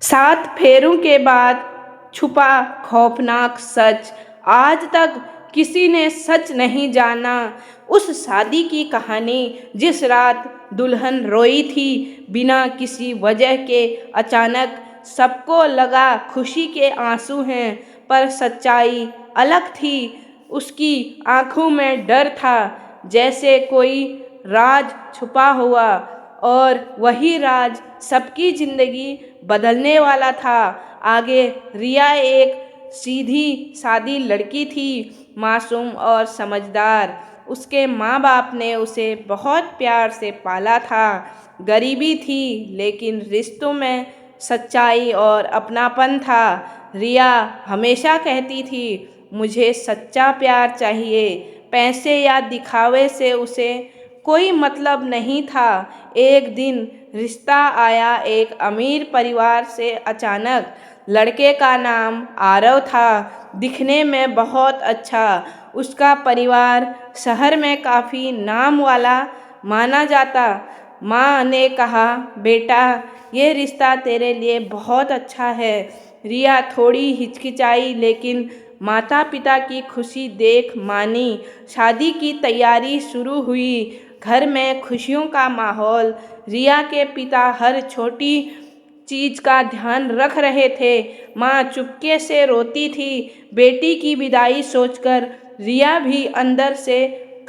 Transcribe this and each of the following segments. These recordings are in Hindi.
7 फेरों के बाद छुपा खौफनाक सच। आज तक किसी ने सच नहीं जाना उस शादी की कहानी जिस रात दुल्हन रोई थी बिना किसी वजह के। अचानक सबको लगा खुशी के आंसू हैं, पर सच्चाई अलग थी। उसकी आंखों में डर था, जैसे कोई राज छुपा हुआ, और वही राज सबकी जिंदगी बदलने वाला था। आगे रिया एक सीधी सादी लड़की थी, मासूम और समझदार। उसके माँ बाप ने उसे बहुत प्यार से पाला था। गरीबी थी, लेकिन रिश्तों में सच्चाई और अपनापन था। रिया हमेशा कहती थी, मुझे सच्चा प्यार चाहिए, पैसे या दिखावे से उसे कोई मतलब नहीं था। एक दिन रिश्ता आया एक अमीर परिवार से अचानक। लड़के का नाम आरव था, दिखने में बहुत अच्छा। उसका परिवार शहर में काफ़ी नाम वाला माना जाता। माँ ने कहा, बेटा ये रिश्ता तेरे लिए बहुत अच्छा है। रिया थोड़ी हिचकिचाई, लेकिन माता पिता की खुशी देख मानी। शादी की तैयारी शुरू हुई, घर में खुशियों का माहौल। रिया के पिता हर छोटी चीज का ध्यान रख रहे थे। माँ चुपके से रोती थी, बेटी की विदाई सोचकर। रिया भी अंदर से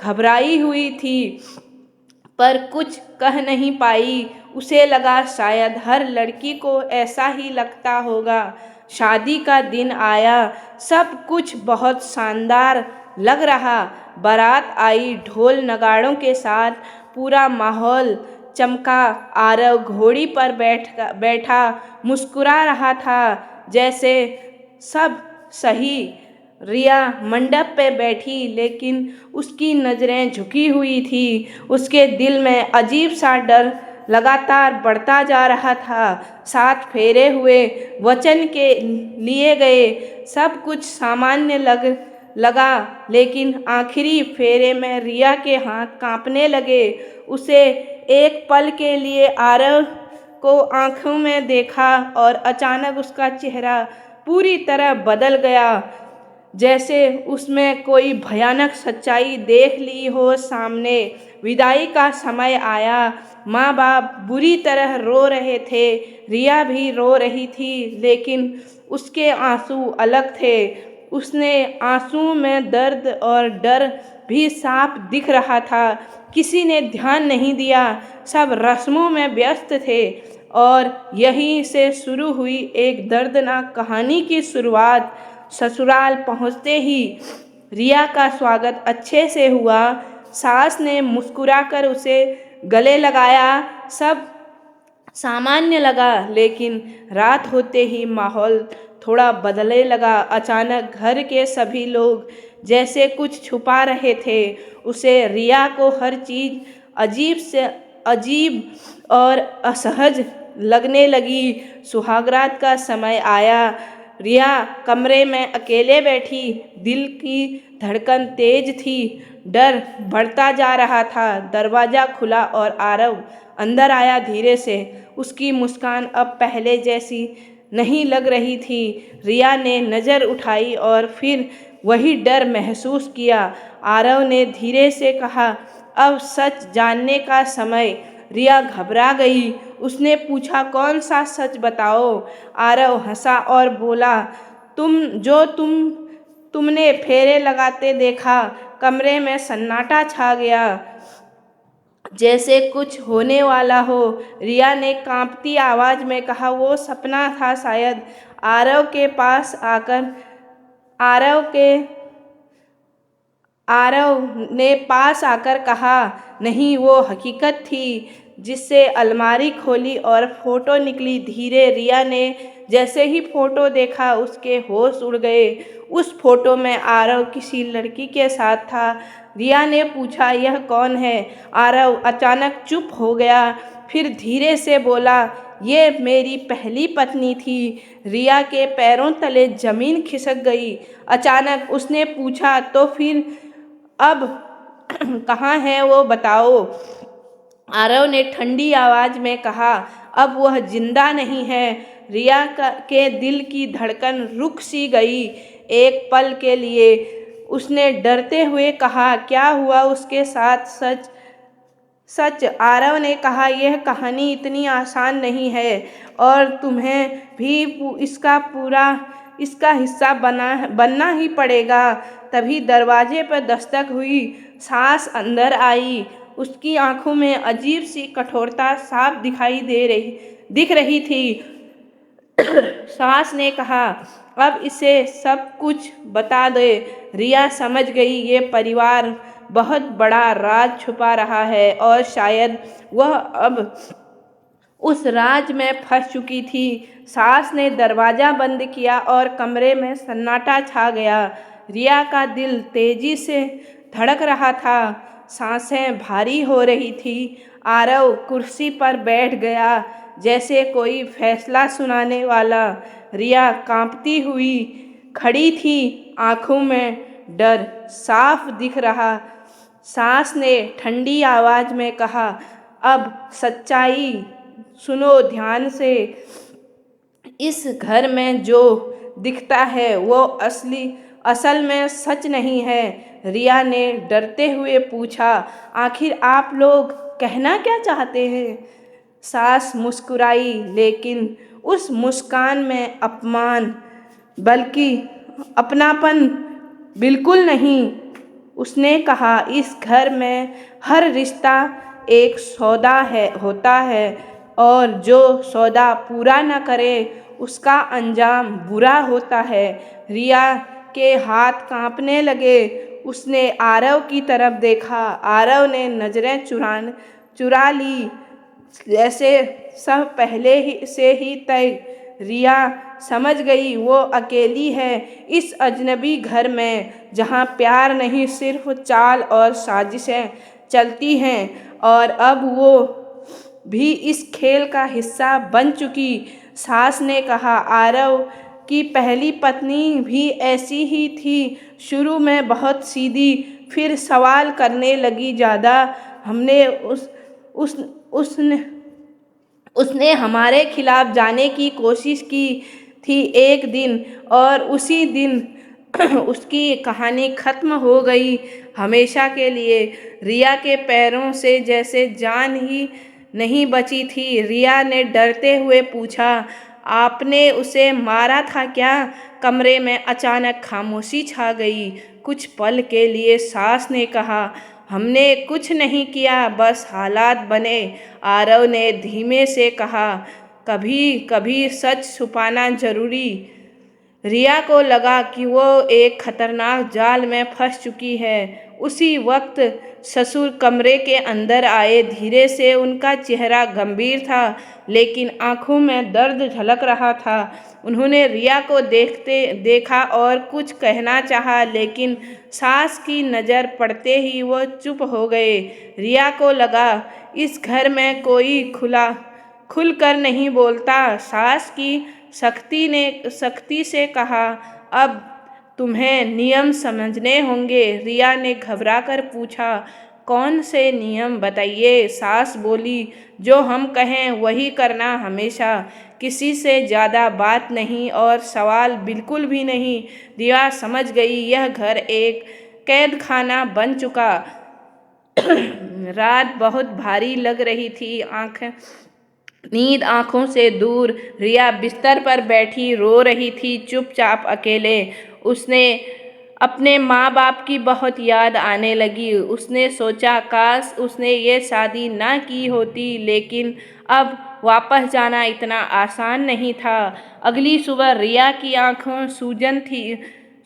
घबराई हुई थी, पर कुछ कह नहीं पाई। उसे लगा शायद हर लड़की को ऐसा ही लगता होगा। शादी का दिन आया, सब कुछ बहुत शानदार लग रहा। बारात आई ढोल नगाड़ों के साथ, पूरा माहौल चमका। आरव घोड़ी पर बैठा मुस्कुरा रहा था, जैसे सब सही। रिया मंडप पे बैठी, लेकिन उसकी नज़रें झुकी हुई थी। उसके दिल में अजीब सा डर लगातार बढ़ता जा रहा था। 7 फेरे हुए, वचन के लिए गए, सब कुछ सामान्य लगा, लेकिन आखिरी फेरे में रिया के हाथ कांपने लगे। उसे एक पल के लिए आरव को आंखों में देखा, और अचानक उसका चेहरा पूरी तरह बदल गया, जैसे उसमें कोई भयानक सच्चाई देख ली हो सामने। विदाई का समय आया, माँ बाप बुरी तरह रो रहे थे, रिया भी रो रही थी, लेकिन उसके आंसू अलग थे। उसने आंसुओं में दर्द और डर भी साफ दिख रहा था। किसी ने ध्यान नहीं दिया, सब रस्मों में व्यस्त थे। और यहीं से शुरू हुई एक दर्दनाक कहानी की शुरुआत। ससुराल पहुंचते ही रिया का स्वागत अच्छे से हुआ। सास ने मुस्कुराकर उसे गले लगाया। सब सामान्य लगा, लेकिन रात होते ही माहौल थोड़ा बदलने लगा। अचानक घर के सभी लोग जैसे कुछ छुपा रहे थे उसे। रिया को हर चीज़ अजीब और असहज लगने लगी। सुहागरात का समय आया। रिया कमरे में अकेले बैठी, दिल की धड़कन तेज थी, डर बढ़ता जा रहा था। दरवाज़ा खुला और आरव अंदर आया धीरे से। उसकी मुस्कान अब पहले जैसी नहीं लग रही थी। रिया ने नज़र उठाई और फिर वही डर महसूस किया। आरव ने धीरे से कहा, अब सच जानने का समय। रिया घबरा गई। उसने पूछा, कौन सा सच बताओ। आरव हंसा और बोला, तुमने फेरे लगाते देखा। कमरे में सन्नाटा छा गया, जैसे कुछ होने वाला हो। रिया ने कांपती आवाज में कहा, वो सपना था शायद। आरव के पास आकर आरव के आरव ने पास आकर कहा, नहीं वो हकीकत थी। जिससे अलमारी खोली और फोटो निकली। धीरे रिया ने जैसे ही फोटो देखा, उसके होश उड़ गए। उस फोटो में आरव किसी लड़की के साथ था। रिया ने पूछा, यह कौन है। आरव अचानक चुप हो गया, फिर धीरे से बोला, ये मेरी पहली पत्नी थी। रिया के पैरों तले जमीन खिसक गई। अचानक उसने पूछा, तो फिर अब कहाँ है वो, बताओ। आरव ने ठंडी आवाज में कहा, अब वह जिंदा नहीं है। के दिल की धड़कन रुक सी गई। एक पल के लिए उसने डरते हुए कहा, क्या हुआ उसके साथ? सच सच, आरव ने कहा, यह कहानी इतनी आसान नहीं है और तुम्हें भी इसका हिस्सा बनना ही पड़ेगा। तभी दरवाजे पर दस्तक हुई। सास अंदर आई। उसकी आंखों में अजीब सी कठोरता साफ दिख रही थी। सास ने कहा, अब इसे सब कुछ बता दे। रिया समझ गई ये परिवार बहुत बड़ा राज छुपा रहा है और शायद वह अब उस राज में फंस चुकी थी। सास ने दरवाजा बंद किया और कमरे में सन्नाटा छा गया। रिया का दिल तेजी से धड़क रहा था, सांसें भारी हो रही थी। आरव कुर्सी पर बैठ गया जैसे कोई फैसला सुनाने वाला। रिया कांपती हुई खड़ी थी, आंखों में डर साफ दिख रहा। सास ने ठंडी आवाज में कहा, अब सच्चाई सुनो ध्यान से। इस घर में जो दिखता है वो असल में सच नहीं है। रिया ने डरते हुए पूछा, आखिर आप लोग कहना क्या चाहते हैं? सास मुस्कुराई, लेकिन उस मुस्कान में अपमान बल्कि अपनापन बिल्कुल नहीं। उसने कहा, इस घर में हर रिश्ता एक सौदा होता है और जो सौदा पूरा न करे उसका अंजाम बुरा होता है। रिया के हाथ कांपने लगे। उसने आरव की तरफ देखा। आरव ने नजरें चुरा ली, जैसे सब पहले से ही तय। रिया समझ गई वो अकेली है इस अजनबी घर में, जहाँ प्यार नहीं सिर्फ चाल और साजिशें चलती हैं। और अब वो भी इस खेल का हिस्सा बन चुकी। सास ने कहा, आरव की पहली पत्नी भी ऐसी ही थी। शुरू में बहुत सीधी, फिर सवाल करने लगी ज़्यादा। हमने उसने हमारे खिलाफ जाने की कोशिश की थी एक दिन, और उसी दिन उसकी कहानी खत्म हो गई हमेशा के लिए। रिया के पैरों से जैसे जान ही नहीं बची थी। रिया ने डरते हुए पूछा, आपने उसे मारा था क्या? कमरे में अचानक खामोशी छा गई। कुछ पल के लिए सास ने कहा, हमने कुछ नहीं किया, बस हालात बने। आरव ने धीमे से कहा, कभी कभी सच छुपाना जरूरी। रिया को लगा कि वो एक खतरनाक जाल में फंस चुकी है। उसी वक्त ससुर कमरे के अंदर आए। धीरे से उनका चेहरा गंभीर था, लेकिन आंखों में दर्द झलक रहा था। उन्होंने रिया को देखा और कुछ कहना चाहा, लेकिन सास की नज़र पड़ते ही वो चुप हो गए। रिया को लगा इस घर में कोई खुलकर नहीं बोलता। सास की सख्ती से कहा, अब तुम्हें नियम समझने होंगे। रिया ने घबराकर पूछा, कौन से नियम बताइए? सास बोली, जो हम कहें वही करना हमेशा, किसी से ज़्यादा बात नहीं और सवाल बिल्कुल भी नहीं। रिया समझ गई यह घर एक कैद खाना बन चुका। रात बहुत भारी लग रही थी। नींद आंखों से दूर। रिया बिस्तर पर बैठी रो रही थी, चुपचाप अकेले। उसने अपने माँ बाप की बहुत याद आने लगी। उसने सोचा, काश उसने ये शादी ना की होती, लेकिन अब वापस जाना इतना आसान नहीं था। अगली सुबह रिया की आंखें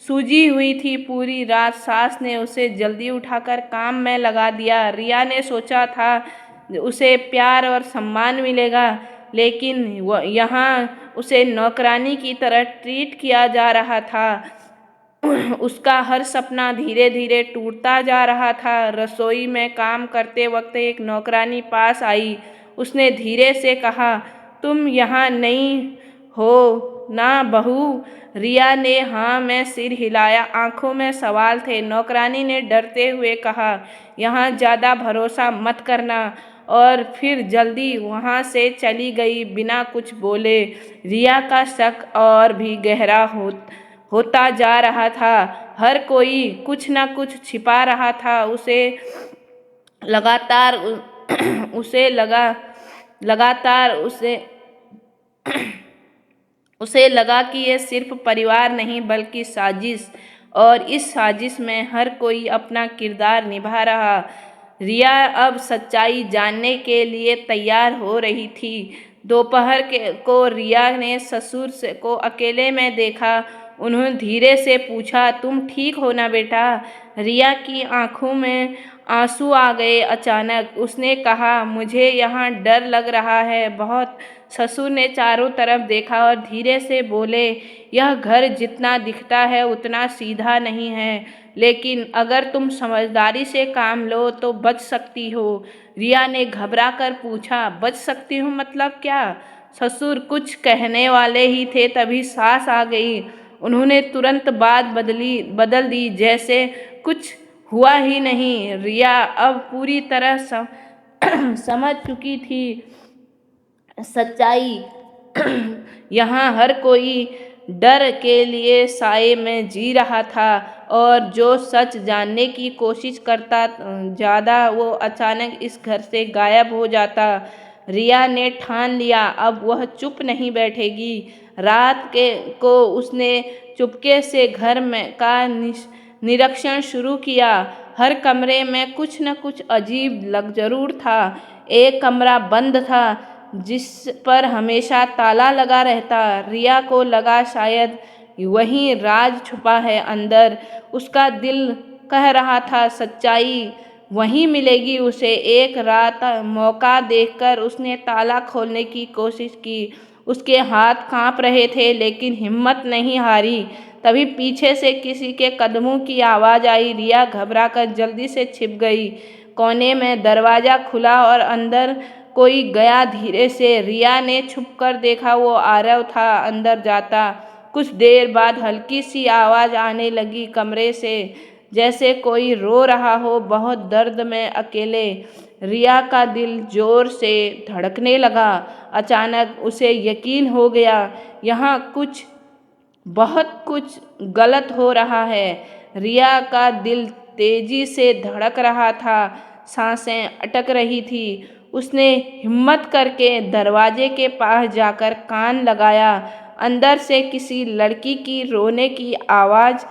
सूजी हुई थी। पूरी रात सास ने उसे जल्दी उठाकर काम में लगा दिया। रिया ने सोचा था उसे प्यार और सम्मान मिलेगा, लेकिन यहाँ उसे नौकरानी की तरह ट्रीट किया जा रहा था। उसका हर सपना धीरे धीरे टूटता जा रहा था। रसोई में काम करते वक्त एक नौकरानी पास आई। उसने धीरे से कहा, तुम यहाँ नई हो ना बहू? रिया ने हाँ में सिर हिलाया। आंखों में सवाल थे। नौकरानी ने डरते हुए कहा, यहाँ ज़्यादा भरोसा मत करना और फिर जल्दी वहाँ से चली गई बिना कुछ बोले। रिया का शक और भी गहरा होता जा रहा था। हर कोई कुछ न कुछ छिपा रहा था। लगातार उसे लगा कि ये सिर्फ परिवार नहीं बल्कि साजिश, और इस साजिश में हर कोई अपना किरदार निभा रहा। रिया अब सच्चाई जानने के लिए तैयार हो रही थी। दोपहर को रिया ने ससुर को अकेले में देखा। उन्होंने धीरे से पूछा, तुम ठीक हो ना बेटा? रिया की आंखों में आंसू आ गए। अचानक उसने कहा, मुझे यहाँ डर लग रहा है बहुत। ससुर ने चारों तरफ देखा और धीरे से बोले, यह घर जितना दिखता है उतना सीधा नहीं है, लेकिन अगर तुम समझदारी से काम लो तो बच सकती हो। रिया ने घबरा कर पूछा, बच सकती हूँ मतलब क्या? ससुर कुछ कहने वाले ही थे तभी सास आ गई। उन्होंने तुरंत बात बदल दी, जैसे कुछ हुआ ही नहीं। रिया अब पूरी तरह समझ चुकी थी सच्चाई। यहाँ हर कोई डर के लिए साए में जी रहा था, और जो सच जानने की कोशिश करता ज़्यादा वो अचानक इस घर से गायब हो जाता। रिया ने ठान लिया, अब वह चुप नहीं बैठेगी। रात को उसने चुपके से घर में का निरीक्षण शुरू किया। हर कमरे में कुछ न कुछ अजीब लग जरूर था। एक कमरा बंद था जिस पर हमेशा ताला लगा रहता। रिया को लगा शायद वहीं राज छुपा है अंदर। उसका दिल कह रहा था सच्चाई वहीं मिलेगी उसे। एक रात मौका देखकर उसने ताला खोलने की कोशिश की। उसके हाथ कांप रहे थे लेकिन हिम्मत नहीं हारी। तभी पीछे से किसी के कदमों की आवाज़ आई। रिया घबराकर जल्दी से छिप गई। कोने में दरवाज़ा खुला और अंदर कोई गया धीरे से। रिया ने छुपकर देखा, वो आरव था अंदर जाता। कुछ देर बाद हल्की सी आवाज़ आने लगी कमरे से, जैसे कोई रो रहा हो बहुत दर्द में अकेले। रिया का दिल जोर से धड़कने लगा। अचानक उसे यकीन हो गया, यहाँ बहुत कुछ गलत हो रहा है। रिया का दिल तेजी से धड़क रहा था, सांसें अटक रही थी। उसने हिम्मत करके दरवाजे के पास जाकर कान लगाया। अंदर से किसी लड़की की रोने की आवाज़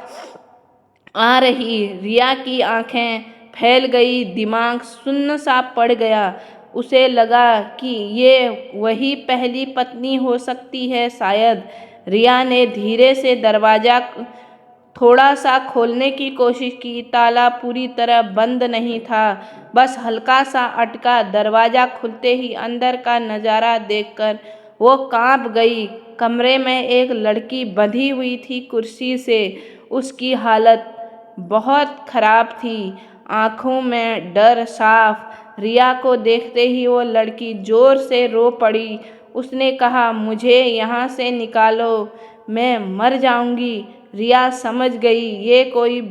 आ रही। रिया की आंखें फैल गई, दिमाग सुन्न सा पड़ गया। उसे लगा कि ये वही पहली पत्नी हो सकती है शायद। रिया ने धीरे से दरवाज़ा थोड़ा सा खोलने की कोशिश की। ताला पूरी तरह बंद नहीं था, बस हल्का सा अटका। दरवाज़ा खुलते ही अंदर का नज़ारा देखकर वो कांप गई। कमरे में एक लड़की बंधी हुई थी कुर्सी से। उसकी हालत बहुत खराब थी, आंखों में डर साफ। रिया को देखते ही वो लड़की जोर से रो पड़ी। उसने कहा, मुझे यहाँ से निकालो, मैं मर जाऊंगी। रिया समझ गई ये कोई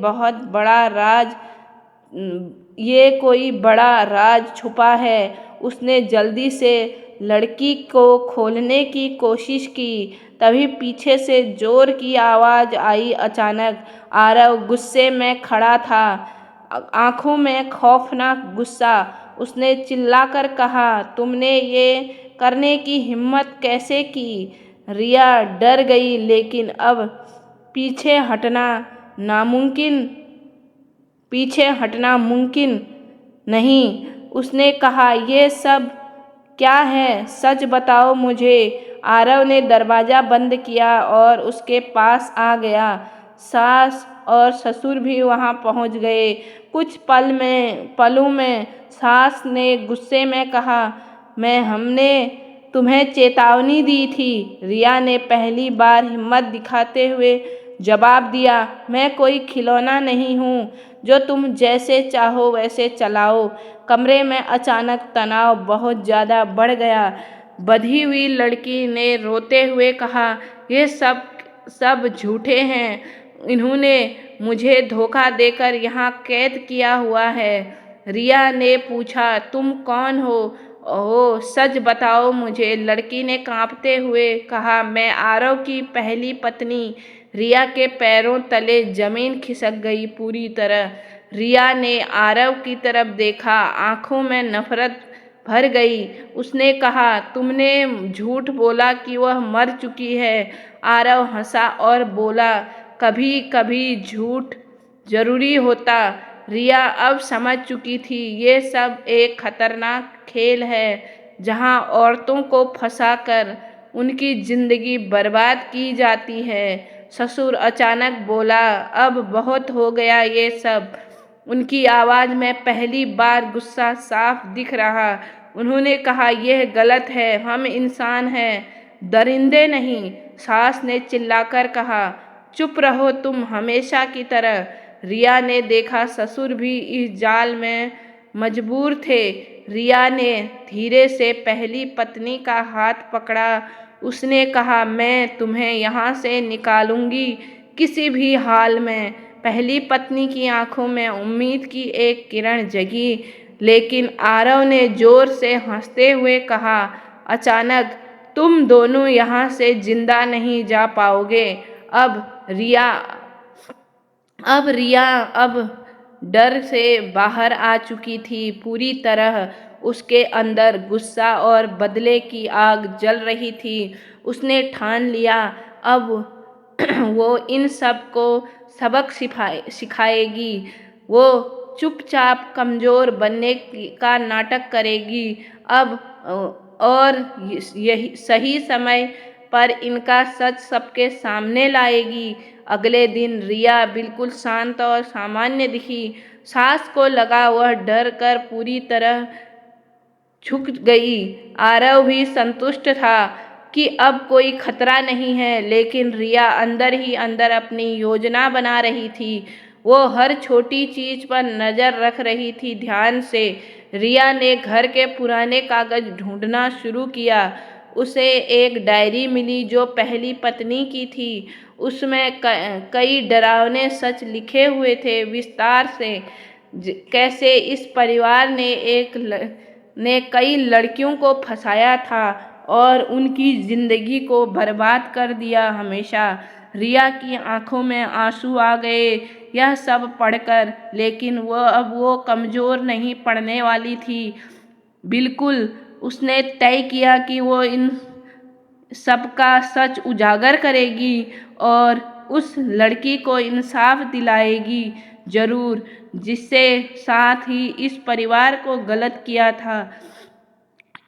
बड़ा राज छुपा है। उसने जल्दी से लड़की को खोलने की कोशिश की। तभी पीछे से जोर की आवाज़ आई। अचानक आरव गुस्से में खड़ा था, आंखों में खौफनाक गुस्सा। उसने चिल्लाकर कहा, तुमने ये करने की हिम्मत कैसे की? रिया डर गई, लेकिन अब पीछे हटना मुमकिन नहीं। उसने कहा, ये सब क्या है, सच बताओ मुझे। आरव ने दरवाज़ा बंद किया और उसके पास आ गया। सास और ससुर भी वहाँ पहुँच गए। कुछ पलों में सास ने गुस्से में कहा, हमने तुम्हें चेतावनी दी थी। रिया ने पहली बार हिम्मत दिखाते हुए जवाब दिया, मैं कोई खिलौना नहीं हूँ जो तुम जैसे चाहो वैसे चलाओ। कमरे में अचानक तनाव बहुत ज़्यादा बढ़ गया। बंधी हुई लड़की ने रोते हुए कहा, ये सब झूठे हैं। इन्होंने मुझे धोखा देकर यहाँ कैद किया हुआ है। रिया ने पूछा, तुम कौन हो? ओह, सच बताओ मुझे। लड़की ने कांपते हुए कहा, मैं आरव की पहली पत्नी। रिया के पैरों तले जमीन खिसक गई पूरी तरह। रिया ने आरव की तरफ देखा, आंखों में नफरत भर गई। उसने कहा, तुमने झूठ बोला कि वह मर चुकी है। आरव हंसा और बोला, कभी कभी झूठ जरूरी होता। रिया अब समझ चुकी थी, ये सब एक खतरनाक खेल है जहां औरतों को फंसाकर उनकी जिंदगी बर्बाद की जाती है। ससुर अचानक बोला, अब बहुत हो गया ये सब। उनकी आवाज में पहली बार गुस्सा साफ दिख रहा। उन्होंने कहा, यह गलत है, हम इंसान हैं, दरिंदे नहीं। सास ने चिल्लाकर कहा, चुप रहो तुम, हमेशा की तरह। रिया ने देखा ससुर भी इस जाल में मजबूर थे। रिया ने धीरे से पहली पत्नी का हाथ पकड़ा। उसने कहा, मैं तुम्हें यहाँ से निकालूंगी किसी भी हाल में। पहली पत्नी की आंखों में उम्मीद की एक किरण जगी। लेकिन आरव ने जोर से हंसते हुए कहा, अचानक, तुम दोनों यहाँ से जिंदा नहीं जा पाओगे। अब डर से बाहर आ चुकी थी पूरी तरह। उसके अंदर गुस्सा और बदले की आग जल रही थी। उसने ठान लिया, अब वो इन सब को सबक सिखाएगी। वो चुपचाप कमजोर बनने का नाटक करेगी। अब और यही सही समय पर इनका सच सबके सामने लाएगी। अगले दिन रिया बिल्कुल शांत और सामान्य दिखी। सास को लगा वह डर कर पूरी तरह झुक गई। आरव भी संतुष्ट था कि अब कोई खतरा नहीं है, लेकिन रिया अंदर ही अंदर अपनी योजना बना रही थी। वो हर छोटी चीज पर नजर रख रही थी ध्यान से। रिया ने घर के पुराने कागज ढूंढना शुरू किया। उसे एक डायरी मिली जो पहली पत्नी की थी। उसमें कई डरावने सच लिखे हुए थे, विस्तार से, कैसे इस परिवार ने कई लड़कियों को फंसाया था और उनकी जिंदगी को बर्बाद कर दिया हमेशा। रिया की आंखों में आंसू आ गए यह सब पढ़कर, लेकिन अब वो कमजोर नहीं पड़ने वाली थी। बिल्कुल, उसने तय किया कि वो इन सबका सच उजागर करेगी और उस लड़की को इंसाफ दिलाएगी जरूर, जिससे साथ ही इस परिवार को गलत किया था।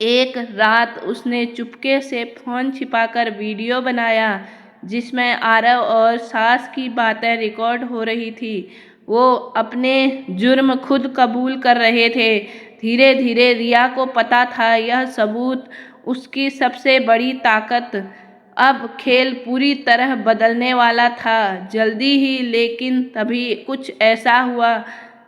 एक रात उसने चुपके से फोन छिपाकर वीडियो बनाया जिसमें आरव और सास की बातें रिकॉर्ड हो रही थी। वो अपने जुर्म खुद कबूल कर रहे थे। धीरे धीरे रिया को पता था यह सबूत उसकी सबसे बड़ी ताकत। अब खेल पूरी तरह बदलने वाला था जल्दी ही। लेकिन तभी कुछ ऐसा हुआ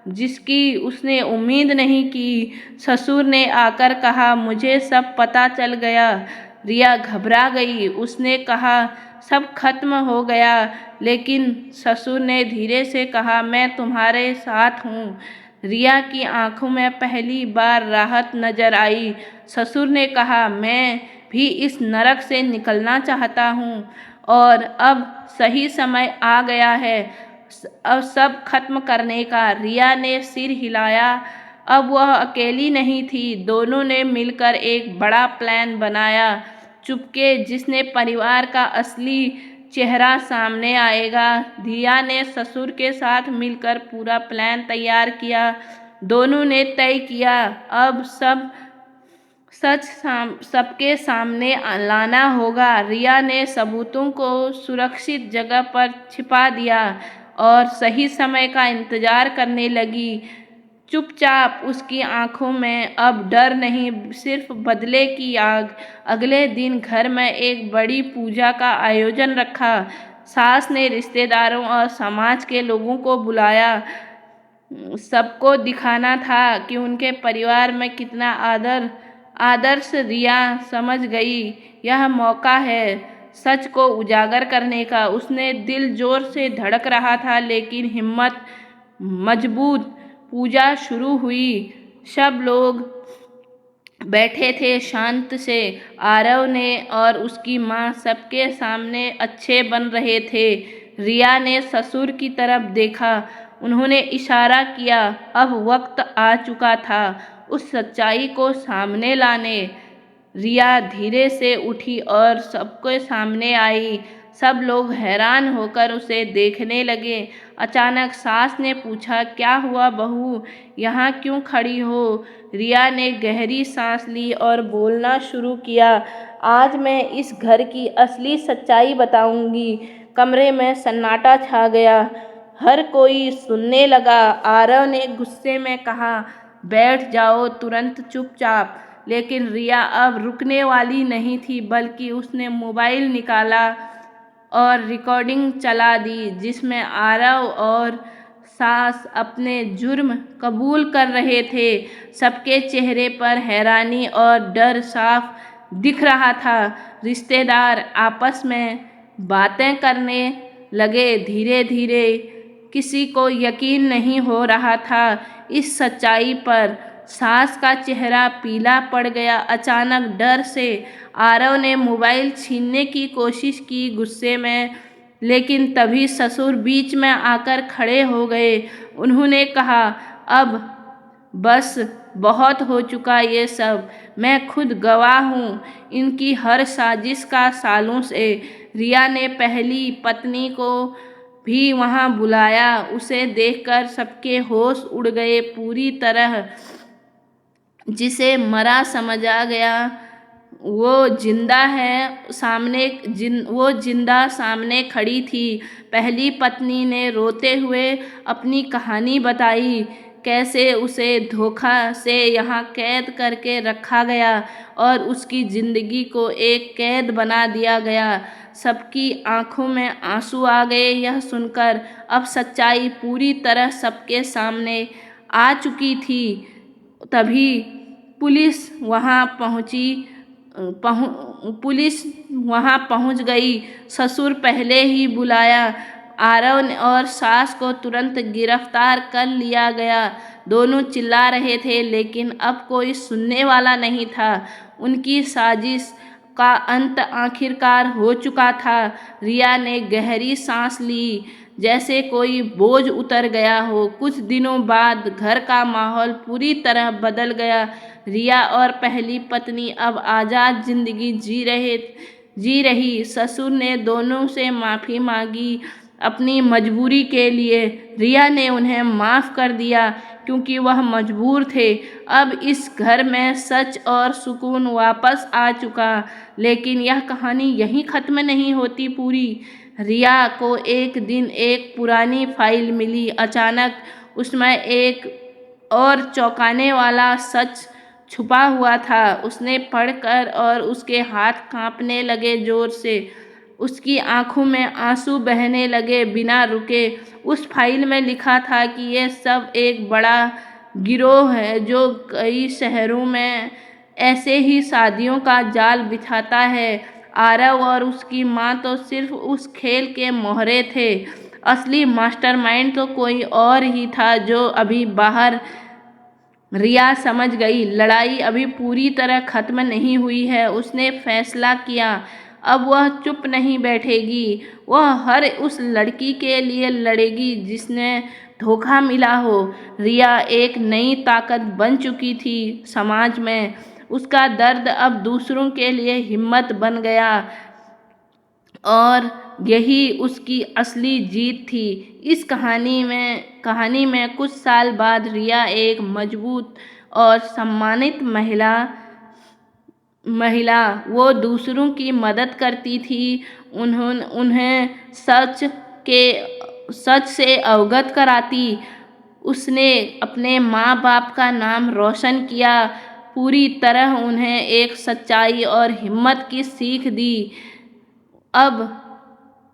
जिसकी उसने उम्मीद नहीं की। ससुर ने आकर कहा, मुझे सब पता चल गया। रिया घबरा गई। उसने कहा, सब खत्म हो गया। लेकिन ससुर ने धीरे से कहा, मैं तुम्हारे साथ हूँ। रिया की आंखों में पहली बार राहत नजर आई। ससुर ने कहा, मैं भी इस नरक से निकलना चाहता हूँ और अब सही समय आ गया है अब सब खत्म करने का। रिया ने सिर हिलाया। अब वह अकेली नहीं थी, दोनों ने मिलकर एक बड़ा प्लान बनाया। चुपके जिसने परिवार का असली चेहरा सामने आएगा। रिया ने ससुर के साथ मिलकर पूरा प्लान तैयार किया। दोनों ने तय किया, अब सब सच सबके सामने लाना होगा। रिया ने सबूतों को सुरक्षित जगह पर छिपा दिया और सही समय का इंतजार करने लगी। चुपचाप। उसकी आंखों में अब डर नहीं, सिर्फ बदले की आग। अगले दिन घर में एक बड़ी पूजा का आयोजन रखा। सास ने रिश्तेदारों और समाज के लोगों को बुलाया। सबको दिखाना था कि उनके परिवार में कितना आदर्श। रिया समझ गई यह मौका है सच को उजागर करने का। उसने दिल जोर से धड़क रहा था लेकिन हिम्मत मजबूत। पूजा शुरू हुई। सब लोग बैठे थे शांत से। आरव ने और उसकी माँ सबके सामने अच्छे बन रहे थे। रिया ने ससुर की तरफ देखा। उन्होंने इशारा किया। अब वक्त आ चुका था उस सच्चाई को सामने लाने। रिया धीरे से उठी और सबके सामने आई। सब लोग हैरान होकर उसे देखने लगे। अचानक सास ने पूछा, क्या हुआ बहू, यहाँ क्यों खड़ी हो? रिया ने गहरी सांस ली और बोलना शुरू किया, आज मैं इस घर की असली सच्चाई बताऊंगी। कमरे में सन्नाटा छा गया। हर कोई सुनने लगा। आरव ने गुस्से में कहा, बैठ जाओ तुरंत चुपचाप। लेकिन रिया अब रुकने वाली नहीं थी, बल्कि उसने मोबाइल निकाला और रिकॉर्डिंग चला दी, जिसमें आरव और सास अपने जुर्म कबूल कर रहे थे। सबके चेहरे पर हैरानी और डर साफ दिख रहा था। रिश्तेदार आपस में बातें करने लगे। धीरे धीरे किसी को यकीन नहीं हो रहा था इस सच्चाई पर। सास का चेहरा पीला पड़ गया। अचानक डर से आरव ने मोबाइल छीनने की कोशिश की गुस्से में, लेकिन तभी ससुर बीच में आकर खड़े हो गए। उन्होंने कहा, अब बस बहुत हो चुका ये सब। मैं खुद गवाह हूँ इनकी हर साजिश का सालों से। रिया ने पहली पत्नी को भी वहाँ बुलाया। उसे देखकर सबके होश उड़ गए पूरी तरह। जिसे मरा समझ आ गया वो जिंदा है। वो जिंदा सामने खड़ी थी। पहली पत्नी ने रोते हुए अपनी कहानी बताई, कैसे उसे धोखा से यहाँ कैद करके रखा गया और उसकी ज़िंदगी को एक कैद बना दिया गया। सबकी आंखों में आंसू आ गए यह सुनकर। अब सच्चाई पूरी तरह सबके सामने आ चुकी थी। तभी पुलिस वहाँ पहुँच गई। ससुर पहले ही बुलाया। आरव और सास को तुरंत गिरफ्तार कर लिया गया। दोनों चिल्ला रहे थे, लेकिन अब कोई सुनने वाला नहीं था। उनकी साजिश का अंत आखिरकार हो चुका था। रिया ने गहरी सांस ली, जैसे कोई बोझ उतर गया हो। कुछ दिनों बाद घर का माहौल पूरी तरह बदल गया। रिया और पहली पत्नी अब आज़ाद जिंदगी जी रही। ससुर ने दोनों से माफ़ी मांगी अपनी मजबूरी के लिए। रिया ने उन्हें माफ़ कर दिया क्योंकि वह मजबूर थे। अब इस घर में सच और सुकून वापस आ चुका। लेकिन यह कहानी यहीं ख़त्म नहीं होती पूरी। रिया को एक दिन एक पुरानी फाइल मिली। अचानक उसमें एक और चौंकाने वाला सच छुपा हुआ था। उसने पढ़कर और उसके हाथ कांपने लगे जोर से। उसकी आंखों में आंसू बहने लगे बिना रुके। उस फाइल में लिखा था कि ये सब एक बड़ा गिरोह है जो कई शहरों में ऐसे ही शादियों का जाल बिछाता है। आरव और उसकी माँ तो सिर्फ उस खेल के मोहरे थे। असली मास्टरमाइंड तो कोई और ही था जो अभी बाहर। रिया समझ गई, लड़ाई अभी पूरी तरह खत्म नहीं हुई है। उसने फैसला किया, अब वह चुप नहीं बैठेगी। वह हर उस लड़की के लिए लड़ेगी जिसने धोखा मिला हो। रिया एक नई ताकत बन चुकी थी समाज में। उसका दर्द अब दूसरों के लिए हिम्मत बन गया और यही उसकी असली जीत थी। इस कहानी में कुछ साल बाद रिया एक मजबूत और सम्मानित महिला वो दूसरों की मदद करती थी। उन्हें सच से अवगत कराती। उसने अपने माँ बाप का नाम रोशन किया। पूरी तरह उन्हें एक सच्चाई और हिम्मत की सीख दी। अब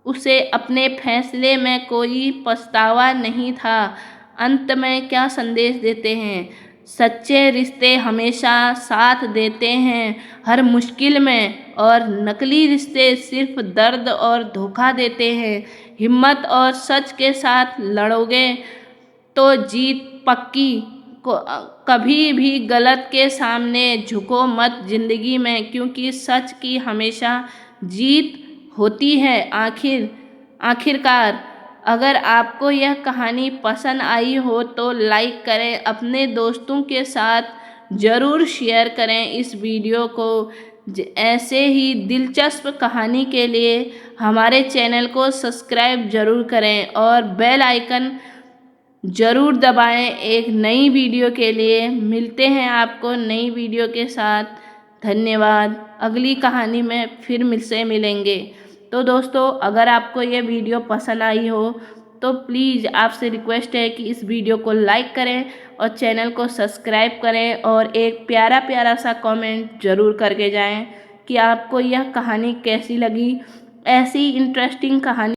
उसे अपने फैसले में कोई पछतावा नहीं था। अंत में क्या संदेश देते हैं? सच्चे रिश्ते हमेशा साथ देते हैं हर मुश्किल में, और नकली रिश्ते सिर्फ दर्द और धोखा देते हैं। हिम्मत और सच के साथ लड़ोगे तो जीत पक्की। कभी भी गलत के सामने झुको मत जिंदगी में, क्योंकि सच की हमेशा जीत होती है। आखिरकार अगर आपको यह कहानी पसंद आई हो तो लाइक करें, अपने दोस्तों के साथ ज़रूर शेयर करें इस वीडियो को। ऐसे ही दिलचस्प कहानी के लिए हमारे चैनल को सब्सक्राइब ज़रूर करें और बेल आइकन ज़रूर दबाएं। एक नई वीडियो के लिए मिलते हैं आपको नई वीडियो के साथ। धन्यवाद। अगली कहानी में फिर मिलेंगे। तो दोस्तों, अगर आपको ये वीडियो पसंद आई हो तो प्लीज़ आपसे रिक्वेस्ट है कि इस वीडियो को लाइक करें और चैनल को सब्सक्राइब करें और एक प्यारा प्यारा सा कमेंट ज़रूर करके जाएं कि आपको यह कहानी कैसी लगी। ऐसी इंटरेस्टिंग कहानी